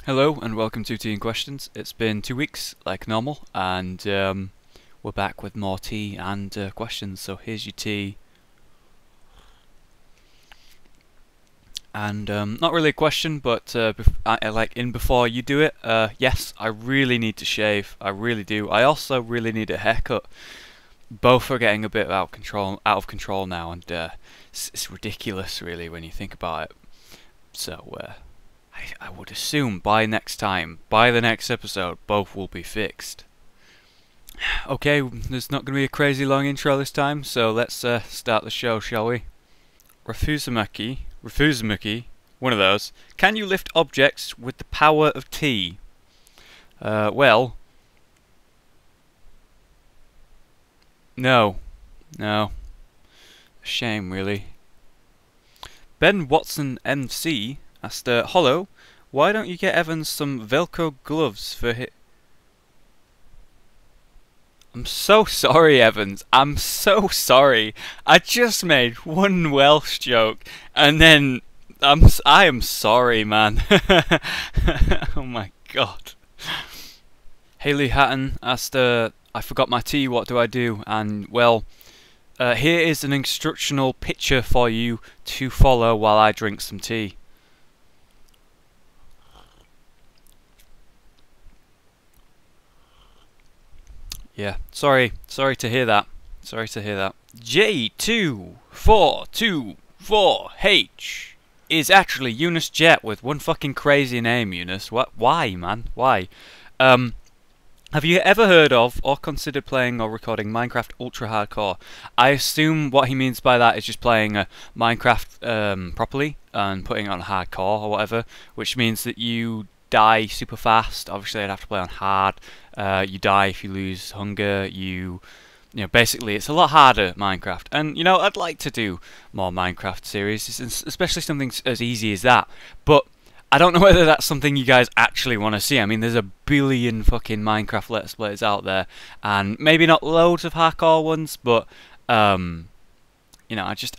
Hello and welcome to Tea and Questions. It's been 2 weeks, like normal, and we're back with more tea and questions. So here's your tea, and not really a question, but before you do it, yes, I really need to shave. I really do. I also really need a haircut. Both are getting a bit out of control now, and it's ridiculous, really, when you think about it. So I would assume by the next episode, both will be fixed. Okay, there's not going to be a crazy long intro this time, so let's start the show, shall we? Refusumuki, one of those. Can you lift objects with the power of tea? Well, no. A shame, really. Ben Watson MC asked, Hollow, why don't you get Evans some Velcro gloves for his... I'm so sorry, Evans. I'm so sorry. I just made one Welsh joke, and then I am sorry, man. Oh my god. Haley Hatton asked, I forgot my tea, what do I do? And, well, here is an instructional picture for you to follow while I drink some tea. Yeah, sorry to hear that. J2424H is actually Eunice Jet with one fucking crazy name, Eunice. What? Why, man? Why? Have you ever heard of or considered playing or recording Minecraft Ultra Hardcore? I assume what he means by that is just playing Minecraft properly and putting it on hardcore or whatever, which means that you die super fast. Obviously, I'd have to play on hard. You die if you lose hunger. You know, basically, it's a lot harder, Minecraft. And, you know, I'd like to do more Minecraft series, especially something as easy as that. But I don't know whether that's something you guys actually want to see. I mean, there's a billion fucking Minecraft Let's Plays out there, and maybe not loads of hardcore ones, but, you know,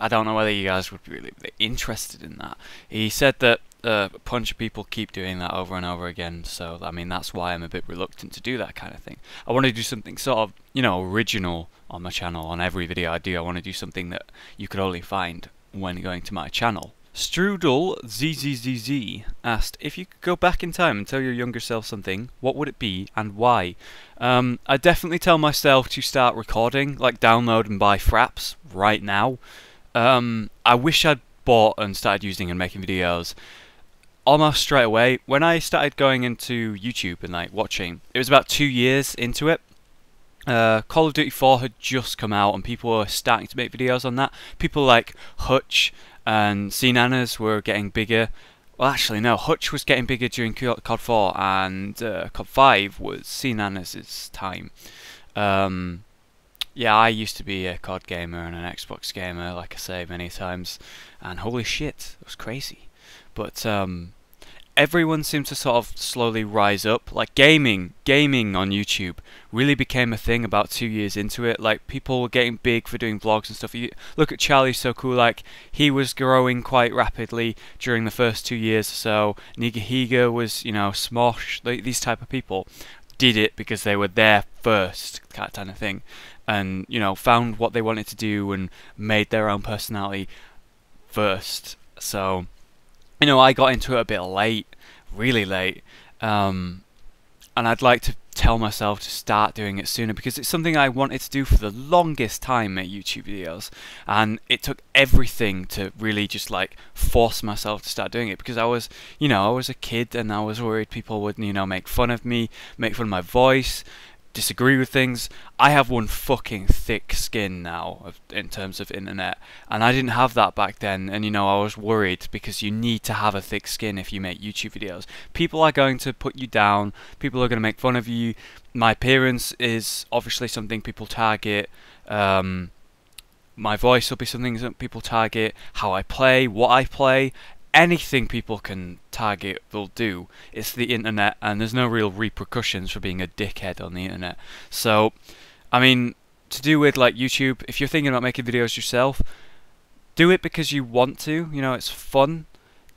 I don't know whether you guys would be really interested in that. He said that a bunch of people keep doing that over and over again, so I mean that's why I'm a bit reluctant to do that kind of thing. I want to do something sort of, you know, original on my channel. On every video I do, I want to do something that you could only find when going to my channel. Strudel ZZZZ asked, if you could go back in time and tell your younger self something, what would it be and why? I'd definitely tell myself to start recording, like download and buy fraps right now. I wish I'd bought and started using and making videos almost straight away. When I started going into YouTube and like watching, it was about 2 years into it. Call of Duty 4 had just come out and people were starting to make videos on that. People like Hutch and CNanas were getting bigger. Well, actually no, Hutch was getting bigger during COD 4 and COD 5 was CNanas' time. Yeah, I used to be a COD gamer and an Xbox gamer, like I say many times, and holy shit, it was crazy. But everyone seems to sort of slowly rise up. Like gaming on YouTube really became a thing about 2 years into it. Like people were getting big for doing vlogs and stuff. You look at Charlie So Cool, like he was growing quite rapidly during the first 2 years or so. Nigahiga was, you know, Smosh, these type of people did it because they were there first, kind of thing, and you know, found what they wanted to do and made their own personality first. So, you know, I got into it a bit late, really late, and I'd like to tell myself to start doing it sooner because it's something I wanted to do for the longest time, make YouTube videos, and it took everything to really just like force myself to start doing it because I was, you know, I was a kid and I was worried people would, you know, make fun of me, make fun of my voice, disagree with things. I have one fucking thick skin now in terms of internet, and I didn't have that back then. And you know, I was worried because you need to have a thick skin if you make YouTube videos. People are going to put you down, people are going to make fun of you. My appearance is obviously something people target. My voice will be something that people target. How I play, what I play, anything people can target they'll do. It's the internet, and there's no real repercussions for being a dickhead on the internet. So, I mean, to do with like YouTube, if you're thinking about making videos yourself, do it because you want to, you know, it's fun.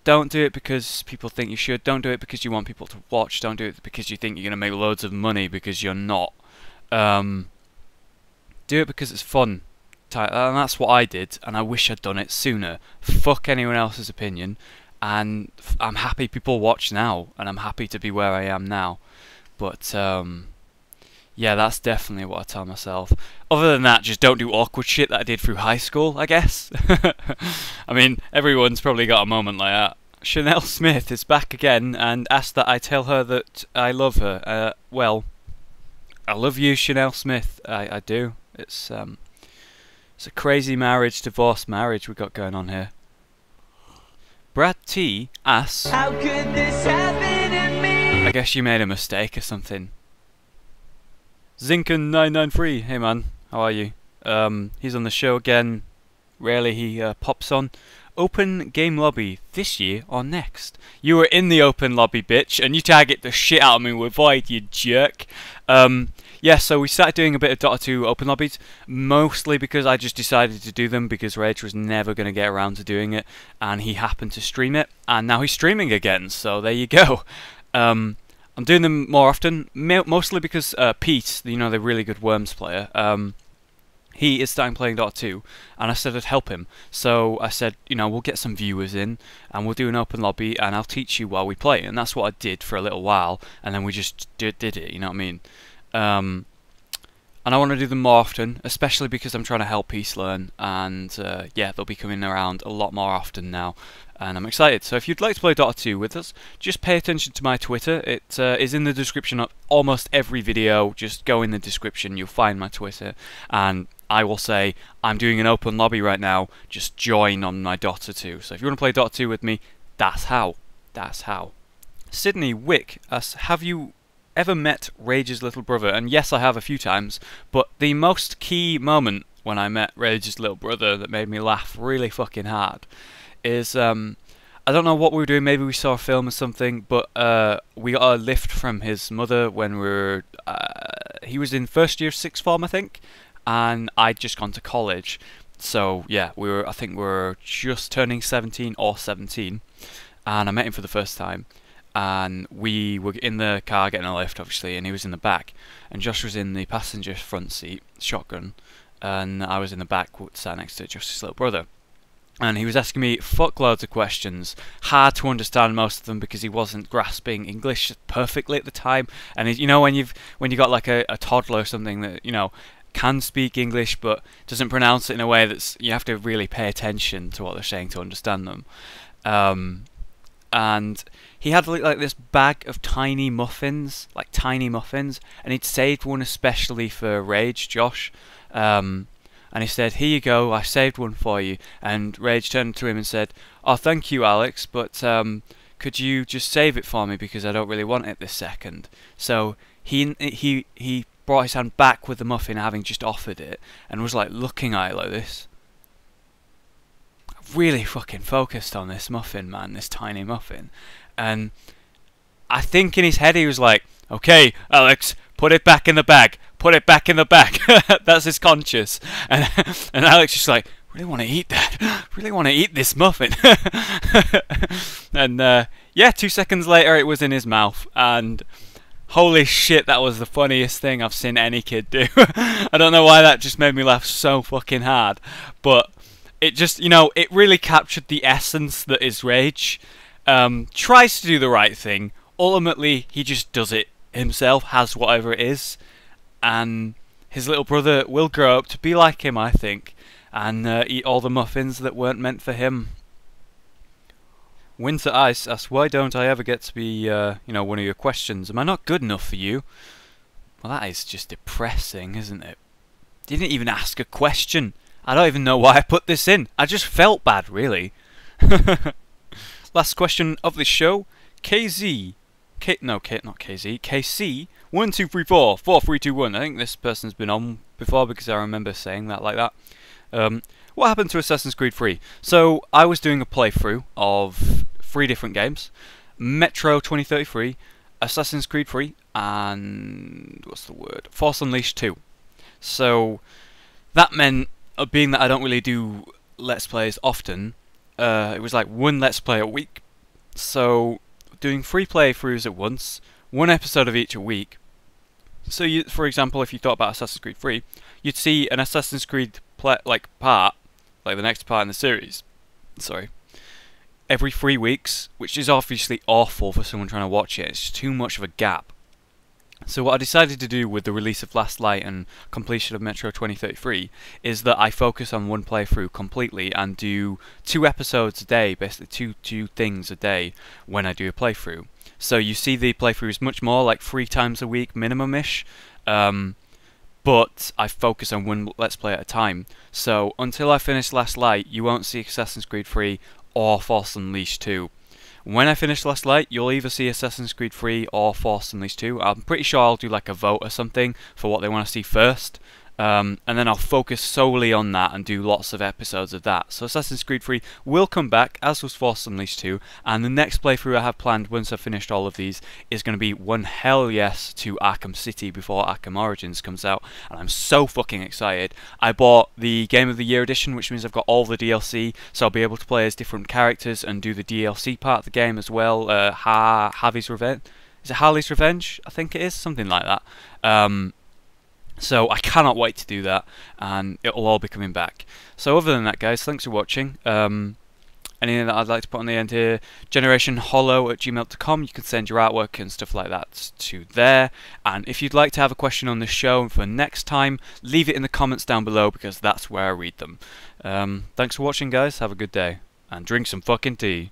don't do it because people think you should. Don't do it because you want people to watch. Don't do it because you think you're going to make loads of money, because you're not. Do it because it's fun. And that's what I did, and I wish I'd done it sooner. Fuck anyone else's opinion, and I'm happy people watch now, and I'm happy to be where I am now. But yeah, that's definitely what I tell myself. Other than that, just don't do awkward shit that I did through high school, I guess. I mean, everyone's probably got a moment like that. Chanel Smith is back again and asked that I tell her that I love her. Well, I love you, Chanel Smith. I do. It's a crazy divorce marriage we got going on here. Brad T asks, how could this happen to me? I guess you made a mistake or something. Zinken993, hey man, how are you? He's on the show again. Rarely he pops on. Open game lobby this year or next? You were in the open lobby, bitch, and you target the shit out of me with Void, you jerk. Yeah, so we started doing a bit of Dota 2 open lobbies, mostly because I just decided to do them because Rage was never going to get around to doing it, and he happened to stream it, and now he's streaming again, so there you go. I'm doing them more often, mostly because Pete, you know, the really good Worms player, he is starting playing Dota 2, and I said I'd help him. So I said, you know, we'll get some viewers in, and we'll do an open lobby, and I'll teach you while we play. And that's what I did for a little while, and then we just did it, you know what I mean? And I want to do them more often, especially because I'm trying to help Peace learn, and yeah, they'll be coming around a lot more often now, and I'm excited. So if you'd like to play Dota 2 with us, just pay attention to my Twitter. It is in the description of almost every video. Just go in the description, you'll find my Twitter, and I will say, I'm doing an open lobby right now, just join on my Dota 2. So if you want to play Dota 2 with me, that's how. That's how. Sydney Wick asks, have you ever met Rage's little brother? And yes, I have a few times, but the most key moment when I met Rage's little brother that made me laugh really fucking hard is, I don't know what we were doing, maybe we saw a film or something, but we got a lift from his mother when we were, he was in first year sixth form, I think, and I'd just gone to college. So yeah, I think we were just turning 17 or 17, and I met him for the first time. And we were in the car getting a lift, obviously, and he was in the back. And Josh was in the passenger front seat, shotgun, and I was in the back, sat next to Josh's little brother. And he was asking me fuckloads of questions, hard to understand most of them because he wasn't grasping English perfectly at the time. And you know, when you got like a toddler or something that, you know, can speak English but doesn't pronounce it in a way that's, you have to really pay attention to what they're saying to understand them. And he had like this bag of tiny muffins, and he'd saved one especially for Rage, Josh. And he said, here you go, I saved one for you. And Rage turned to him and said, oh, thank you, Alex, but could you just save it for me because I don't really want it this second. So he brought his hand back with the muffin, having just offered it, and was like looking at it like this. Really fucking focused on this muffin, man, this tiny muffin. And I think in his head he was like, okay, Alex, put it back in the bag, put it back in the bag. That's his conscious. And Alex just like, really want to eat that, really want to eat this muffin. And yeah, 2 seconds later it was in his mouth, and holy shit, that was the funniest thing I've seen any kid do. I don't know why that just made me laugh so fucking hard, but it just, you know, it really captured the essence that is Rage. Tries to do the right thing. Ultimately, he just does it himself, has whatever it is. And his little brother will grow up to be like him, I think. And eat all the muffins that weren't meant for him. Winter Ice asks, why don't I ever get to be, you know, one of your questions? Am I not good enough for you? Well, that is just depressing, isn't it? Didn't even ask a question. I don't even know why I put this in. I just felt bad, really. Last question of the show. KC 12344321. I think this person's been on before because I remember saying that like that. What happened to Assassin's Creed 3? So I was doing a playthrough of 3 different games: Metro 2033, Assassin's Creed 3, and what's the word? Force Unleashed 2. So that meant, being that I don't really do Let's Plays often, it was like 1 Let's Play a week So, doing 3 playthroughs at once, 1 episode of each a week. So, you, for example, if you thought about Assassin's Creed 3, you'd see an Assassin's Creed part, like the next part in the series. Sorry. Every 3 weeks, which is obviously awful for someone trying to watch it. It's too much of a gap. So what I decided to do with the release of Last Light and completion of Metro 2033 is that I focus on 1 playthrough completely and do 2 episodes a day, basically two things a day when I do a playthrough. So you see the playthroughs much more like 3 times a week minimum-ish, but I focus on 1 Let's Play at a time. So until I finish Last Light, you won't see Assassin's Creed 3 or Force Unleashed 2. When I finish Last Light, you'll either see Assassin's Creed 3 or Force Unleashed 2. I'm pretty sure I'll do like a vote or something for what they want to see first. And then I'll focus solely on that and do lots of episodes of that. So Assassin's Creed 3 will come back, as was Force Unleashed 2, and the next playthrough I have planned once I've finished all of these is going to be one hell yes to Arkham City before Arkham Origins comes out, and I'm so fucking excited. I bought the Game of the Year edition, which means I've got all the DLC, so I'll be able to play as different characters and do the DLC part of the game as well. Harvey's Revenge? Is it Harley's Revenge? I think it is, something like that. So I cannot wait to do that, and it'll all be coming back. So other than that, guys, thanks for watching. Anything that I'd like to put on the end here, generationhollow@gmail.com. You can send your artwork and stuff like that to there. And if you'd like to have a question on the show for next time, leave it in the comments down below, because that's where I read them. Thanks for watching, guys. Have a good day, and drink some fucking tea.